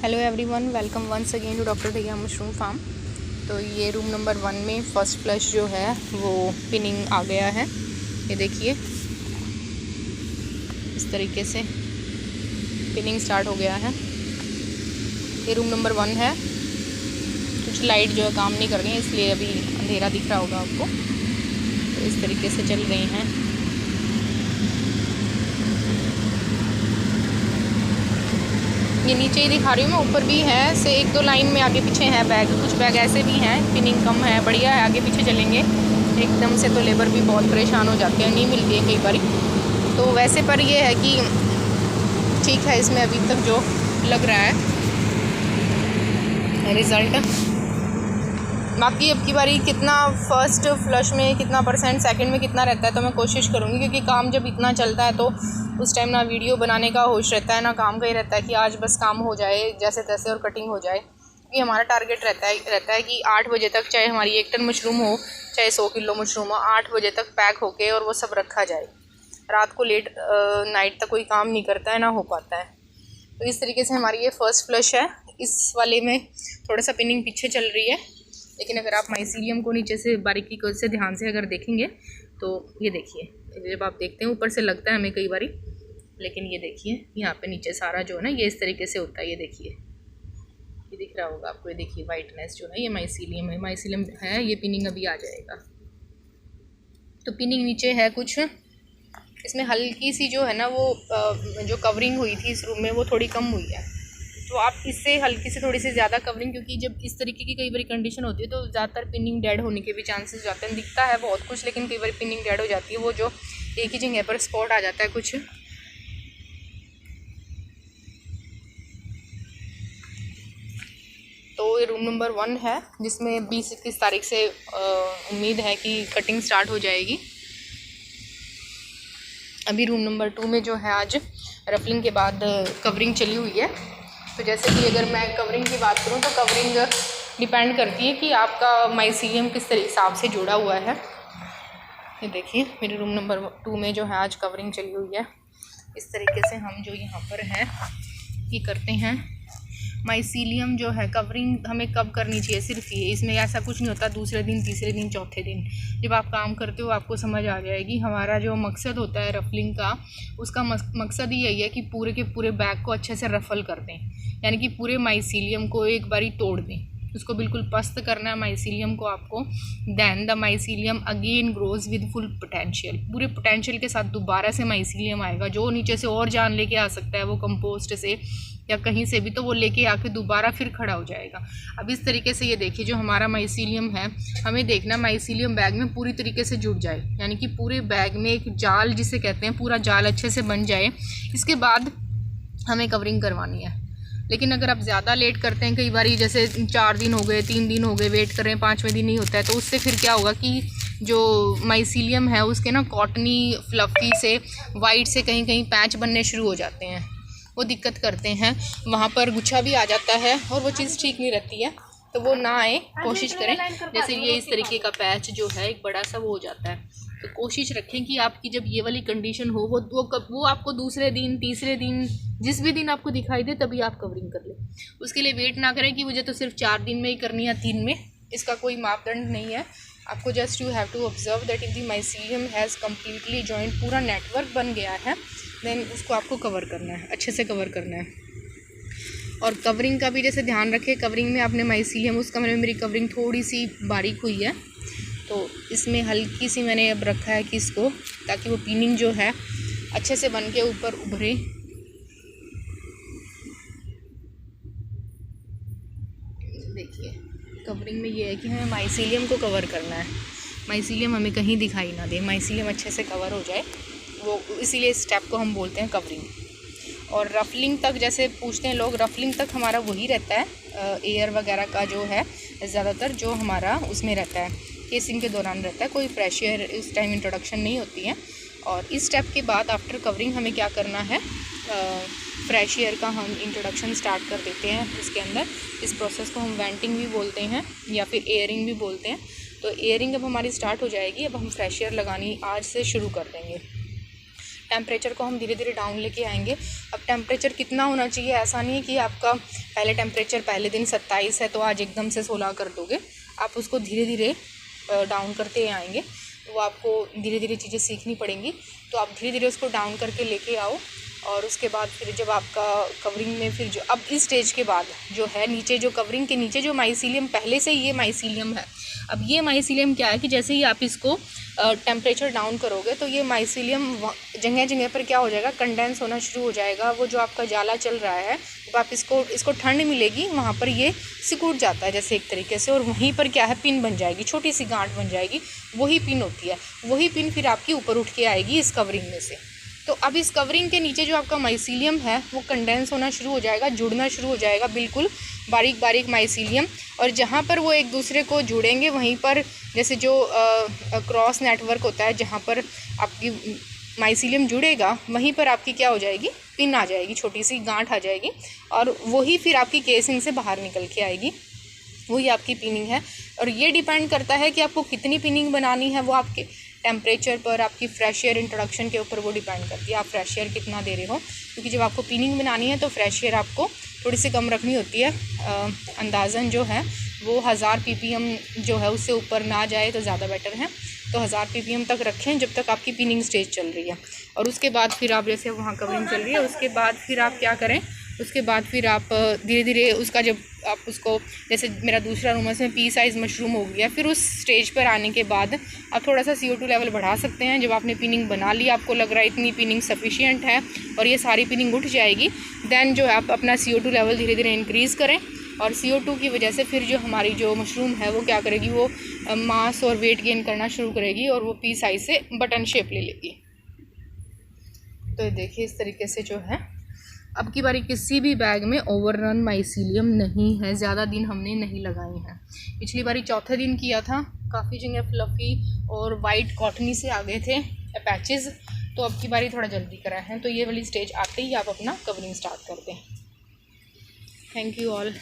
Hello everyone, welcome once again to doctor Dhaiya mushroom farm. तो ये room number 1 में first flush जो है वो पिनिंग आ गया है। ये देखिए इस तरीके से पिनिंग स्टार्ट हो गया है। ये रूम नंबर 1 है। कुछ लाइट जो है काम नहीं कर रही है, इसलिए अभी अंधेरा दिख रहा होगा आपको। तो इस तरीके से चल रही हैं। ये नीचे ही दिखा रही हूँ मैं, ऊपर भी है से 1-2 लाइन में आगे पीछे हैं बैग। कुछ बैग ऐसे भी हैं, पिनिंग कम है, बढ़िया है, आगे पीछे चलेंगे। एकदम से तो लेबर भी बहुत परेशान हो जाते हैं, नहीं मिलती है कई बार। तो वैसे पर ये है कि ठीक है, इसमें अभी तक जो लग रहा है रिज़ल्ट। बाकी अब की बारी कितना फ़र्स्ट फ्लश में कितना परसेंट, सेकंड में कितना रहता है तो मैं कोशिश करूँगी, क्योंकि काम जब इतना चलता है तो उस टाइम ना वीडियो बनाने का होश रहता है ना काम का ही रहता है कि आज बस काम हो जाए जैसे तैसे और कटिंग हो जाए। क्योंकि हमारा टारगेट रहता है कि 8 बजे तक, चाहे हमारी 1 टन मशरूम हो चाहे 100 किलो मशरूम हो, 8 बजे तक पैक होके और वो सब रखा जाए। रात को लेट नाइट तक कोई काम नहीं करता है, ना हो पाता है। तो इस तरीके से हमारी ये फ़र्स्ट फ्लश है। इस वाले में थोड़ा सा पिनिंग पीछे चल रही है, लेकिन अगर आप माइसीलियम को नीचे से बारीकी से ध्यान से अगर देखेंगे तो ये देखिए, जब आप देखते हैं ऊपर से लगता है हमें कई बारी, लेकिन ये देखिए यहाँ पे नीचे सारा जो है ना ये इस तरीके से होता है। ये देखिए, ये दिख रहा होगा आपको। ये देखिए वाइटनेस जो है ये माइसीलियम है। माइसीलियम है, ये पिनिंग अभी आ जाएगा। तो पिनिंग नीचे है कुछ, इसमें हल्की सी जो है ना वो जो कवरिंग हुई थी इस रूम में वो थोड़ी कम हुई है। तो आप इससे हल्की से थोड़ी सी ज़्यादा कवरिंग, क्योंकि जब इस तरीके की कई बार कंडीशन होती है तो ज़्यादातर पिनिंग डेड होने के भी चांसेस जाते हैं। दिखता है बहुत कुछ, लेकिन कई बार पिनिंग डेड हो जाती है। वो जो एक ही जगह पर स्पॉट आ जाता है कुछ। तो ये रूम नंबर 1 है, जिसमें 20-21 तारीख से उम्मीद है कि कटिंग स्टार्ट हो जाएगी। अभी रूम नंबर 2 में जो है आज रफलिंग के बाद कवरिंग चली हुई है। तो जैसे कि अगर मैं कवरिंग की बात करूं तो कवरिंग डिपेंड करती है कि आपका माइसीलियम किस हिसाब से जुड़ा हुआ है। ये देखिए मेरे रूम नंबर 2 में जो है आज कवरिंग चली हुई है। इस तरीके से हम जो यहाँ पर है ये करते हैं। माइसीलियम जो है कवरिंग हमें कब करनी चाहिए, सिर्फ ये, इसमें ऐसा कुछ नहीं होता दूसरे दिन, तीसरे दिन, चौथे दिन। जब आप काम करते हो आपको समझ आ जाएगी। हमारा जो मकसद होता है रफलिंग का, उसका मकसद ही यही है कि पूरे के पूरे बैग को अच्छे से रफल कर दें, यानी कि पूरे माइसीलियम को एक बारी तोड़ दें, उसको बिल्कुल पस्त करना है माइसीलियम को आपको। Then the mycelium again grows with full potential. पूरे पोटेंशियल के साथ दोबारा से माइसीलियम आएगा, जो नीचे से और जान लेके आ सकता है वो कंपोस्ट से या कहीं से भी, तो वो लेके आके दोबारा फिर खड़ा हो जाएगा। अब इस तरीके से ये देखिए जो हमारा माइसीलियम है, हमें देखना माइसीलियम बैग में पूरी तरीके से जुड़ जाए, यानी कि पूरे बैग में एक जाल जिसे कहते हैं, पूरा जाल अच्छे से बन जाए। इसके बाद हमें कवरिंग करवानी है। लेकिन अगर आप ज़्यादा लेट करते हैं, कई बार जैसे 4 दिन हो गए, 3 दिन हो गए, वेट कर रहे हैं, 5वें दिन नहीं होता है, तो उससे फिर क्या होगा कि जो माइसीलियम है उसके ना कॉटनी फ्लफ़ी से वाइट से कहीं कहीं पैच बनने शुरू हो जाते हैं, वो दिक्कत करते हैं। वहाँ पर गुच्छा भी आ जाता है और वो चीज़ ठीक नहीं रहती है, तो वो ना आए, कोशिश करें। जैसे ये इस तरीके का पैच जो है एक बड़ा सा वो हो जाता है, तो कोशिश रखें कि आपकी जब ये वाली कंडीशन हो वो आपको दूसरे दिन, तीसरे दिन, जिस भी दिन आपको दिखाई दे तभी आप कवरिंग कर लें। उसके लिए वेट ना करें कि मुझे तो सिर्फ 4 दिन में ही करनी है, 3 में। इसका कोई मापदंड नहीं है। आपको just you have to observe that if the mycelium has completely joint, पूरा नेटवर्क बन गया है, देन उसको आपको कवर करना है, अच्छे से कवर करना है। और कवरिंग का भी जैसे ध्यान रखें, कवरिंग में आपने माइसीलियम, उस कमरे में मेरी कवरिंग थोड़ी सी बारीक हुई है, तो इसमें हल्की सी मैंने अब रखा है कि इसको, ताकि वो पिनिंग जो है अच्छे से बन के ऊपर उभरे। देखिए कवरिंग में ये है कि हमें माइसीलियम को कवर करना है, माइसीलियम हमें कहीं दिखाई ना दे, माइसीलियम अच्छे से कवर हो जाए, वो इसीलिए इस स्टेप को हम बोलते हैं कवरिंग। और रफलिंग तक जैसे पूछते हैं लोग, रफलिंग तक हमारा वही रहता है, एयर वगैरह का जो है ज़्यादातर जो हमारा उसमें रहता है, केसिंग के दौरान रहता है, कोई फ्रेश एयर इस टाइम इंट्रोडक्शन नहीं होती है। और इस स्टेप के बाद आफ्टर कवरिंग हमें क्या करना है, फ्रेश एयर का हम इंट्रोडक्शन स्टार्ट कर देते हैं इसके अंदर। इस प्रोसेस को हम वेंटिंग भी बोलते हैं या फिर एयरिंग भी बोलते हैं। तो एयरिंग अब हमारी स्टार्ट हो जाएगी, अब हम फ्रेश एयर लगानी आज से शुरू कर देंगे। टेम्परेचर को हम धीरे धीरे डाउन लेके आएंगे। अब टेम्परेचर कितना होना चाहिए, ऐसा नहीं है कि आपका पहले टेम्परेचर पहले दिन 27 है तो आज एकदम से 16 कर दोगे। आप उसको धीरे धीरे डाउन करते आएंगे, वो आपको धीरे धीरे चीज़ें सीखनी पड़ेंगी। तो आप धीरे धीरे उसको डाउन करके लेके आओ, और उसके बाद फिर जब आपका कवरिंग में फिर जो अब इस स्टेज के बाद जो है नीचे, जो कवरिंग के नीचे जो माइसीलियम पहले से ये माइसीलियम है, अब ये माइसीलियम क्या है कि जैसे ही आप इसको टेम्परेचर डाउन करोगे तो ये माइसीलियम जगह जगह पर क्या हो जाएगा, कंडेंस होना शुरू हो जाएगा। वो जो आपका जाला चल रहा है, जब आप इसको ठंड मिलेगी वहाँ पर ये सिकुड़ जाता है जैसे एक तरीके से, और वहीं पर क्या है, पिन बन जाएगी, छोटी सी गांठ बन जाएगी। वही पिन होती है, वही पिन फिर आपकी ऊपर उठ के आएगी इस कवरिंग में से। तो अब इस कवरिंग के नीचे जो आपका माइसीलियम है वो कंडेंस होना शुरू हो जाएगा, जुड़ना शुरू हो जाएगा, बिल्कुल बारीक बारीक माइसीलियम। और जहाँ पर वो एक दूसरे को जुड़ेंगे वहीं पर जैसे जो क्रॉस नेटवर्क होता है, जहाँ पर आपकी माइसीलियम जुड़ेगा वहीं पर आपकी क्या हो जाएगी, पिन आ जाएगी, छोटी सी गांठ आ जाएगी, और वही फिर आपकी केसिंग से बाहर निकल के आएगी, वही आपकी पिनिंग है। और ये डिपेंड करता है कि आपको कितनी पिनिंग बनानी है, वो आपके टेम्परेचर पर, आपकी फ्रेश एयर इंट्रोडक्शन के ऊपर वो डिपेंड करती है, आप फ्रेश एयर कितना दे रहे हो। क्योंकि जब आपको पिनिंग बनानी है तो फ्रेश एयर आपको थोड़ी सी कम रखनी होती है, अंदाज़न जो है वो 1000 ppm जो है उससे ऊपर ना जाए तो ज़्यादा बेटर है। तो 1000 ppm तक रखें जब तक आपकी पिनिंग स्टेज चल रही है। और उसके बाद फिर आप जैसे वहाँ कवरिंग चल रही है, उसके बाद फिर आप क्या करें, उसके बाद फिर आप धीरे धीरे उसका, जब आप उसको, जैसे मेरा दूसरा रूम है उसमें पी साइज़ मशरूम हो गया, फिर उस स्टेज पर आने के बाद आप थोड़ा सा CO2 लेवल बढ़ा सकते हैं। जब आपने पिनिंग बना ली, आपको लग रहा है इतनी पिनिंग सफिशिएंट है और ये सारी पिनिंग उठ जाएगी, देन जो है आप अपना CO2 लेवल धीरे धीरे इंक्रीज़ करें। और CO2 की वजह से फिर जो हमारी जो मशरूम है वो क्या करेगी, वो मास और वेट गेन करना शुरू करेगी और वो पी साइज़ से बटन शेप ले लेगी। तो देखिए इस तरीके से जो है, अब की बारी किसी भी बैग में ओवररन माइसीलियम नहीं है, ज़्यादा दिन हमने नहीं लगाई हैं। पिछली बारी चौथे दिन किया था, काफ़ी जगह फ्लफ़ी और वाइट कॉटनी से आ गए थे पैचेस, तो अब की बारी थोड़ा जल्दी करा है। तो ये वाली स्टेज आते ही आप अपना कवरिंग स्टार्ट कर दें। Thank you all.